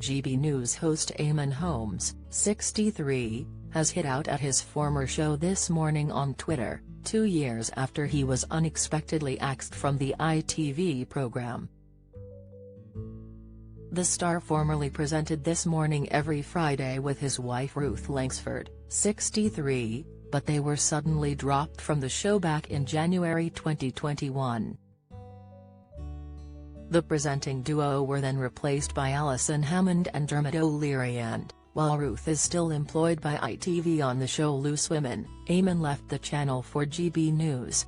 GB News host Eamonn Holmes, 63, has hit out at his former show this morning on Twitter, 2 years after he was unexpectedly axed from the ITV programme. The star formerly presented This Morning every Friday with his wife Ruth Langsford, 63, but they were suddenly dropped from the show back in January 2021. The presenting duo were then replaced by Alison Hammond and Dermot O'Leary, and, while Ruth is still employed by ITV on the show Loose Women, Eamonn left the channel for GB News.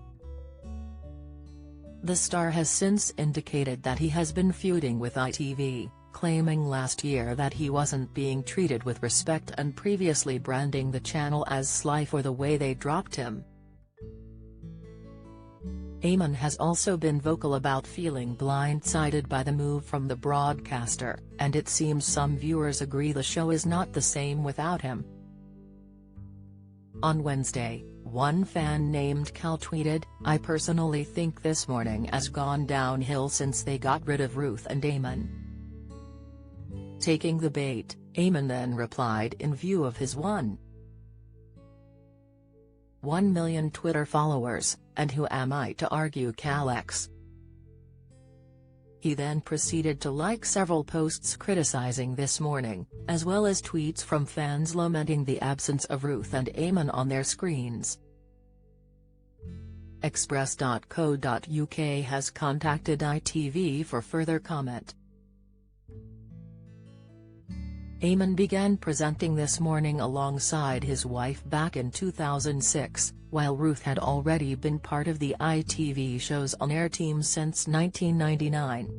The star has since indicated that he has been feuding with ITV, claiming last year that he wasn't being treated with respect and previously branding the channel as sly for the way they dropped him. Eamonn has also been vocal about feeling blindsided by the move from the broadcaster, and it seems some viewers agree the show is not the same without him. On Wednesday, one fan named Cal tweeted, "I personally think This Morning has gone downhill since they got rid of Ruth and Eamonn." Taking the bait, Eamonn then replied in view of his 1 million Twitter followers, "And who am I to argue, Cal X?" He then proceeded to like several posts criticizing This Morning, as well as tweets from fans lamenting the absence of Ruth and Eamonn on their screens. Express.co.uk has contacted ITV for further comment. Eamonn began presenting This Morning alongside his wife back in 2006, while Ruth had already been part of the ITV show's on-air team since 1999.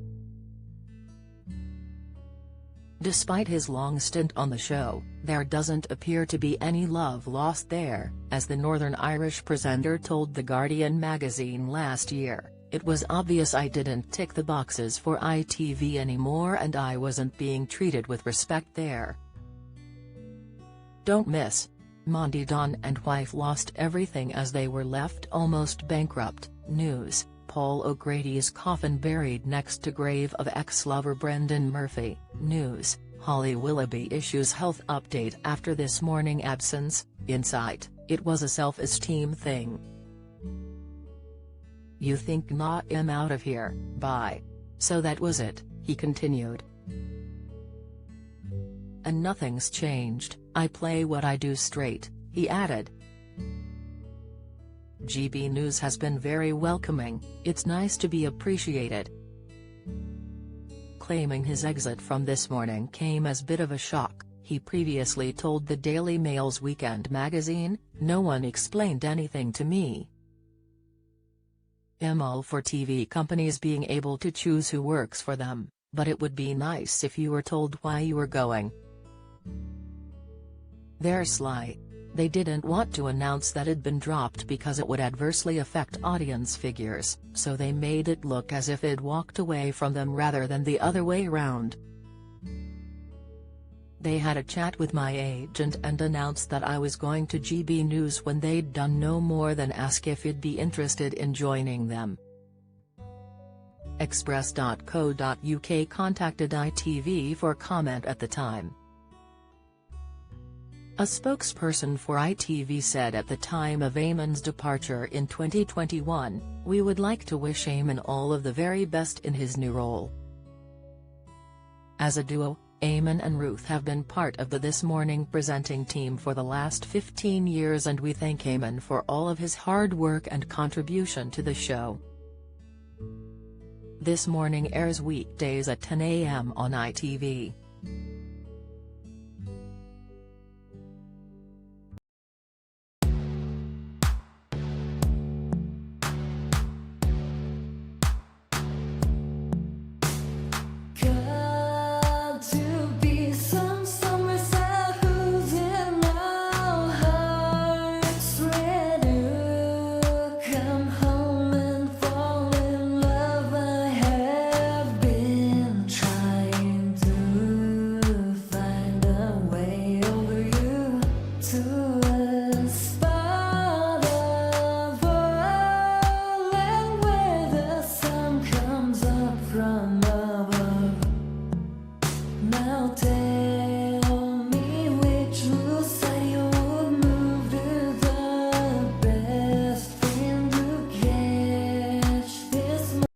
Despite his long stint on the show, there doesn't appear to be any love lost there, as the Northern Irish presenter told The Guardian magazine last year. "It was obvious I didn't tick the boxes for ITV anymore and I wasn't being treated with respect there. Don't miss. Monty Don and wife lost everything as they were left almost bankrupt." News, Paul O'Grady's coffin buried next to grave of ex-lover Brendan Murphy. News, Holly Willoughby issues health update after This Morning absence. Insight, it was a self-esteem thing. "You think nah, I'm out of here, bye. So that was it," he continued. "And nothing's changed, I play what I do straight," he added. GB News has been very welcoming, "It's nice to be appreciated." Claiming his exit from This Morning came as bit of a shock, he previously told the Daily Mail's Weekend magazine, "No one explained anything to me. I'm all for TV companies being able to choose who works for them, but it would be nice if you were told why you were going. They're sly. They didn't want to announce that it'd been dropped because it would adversely affect audience figures, so they made it look as if it'd walked away from them rather than the other way round. They had a chat with my agent and announced that I was going to GB News when they'd done no more than ask if I'd be interested in joining them." Express.co.uk contacted ITV for comment at the time. A spokesperson for ITV said at the time of Eamonn's departure in 2021, "We would like to wish Eamonn all of the very best in his new role." As a duo, Eamonn and Ruth have been part of the This Morning presenting team for the last 15 years and we thank Eamonn for all of his hard work and contribution to the show. This Morning airs weekdays at 10 a.m. on ITV.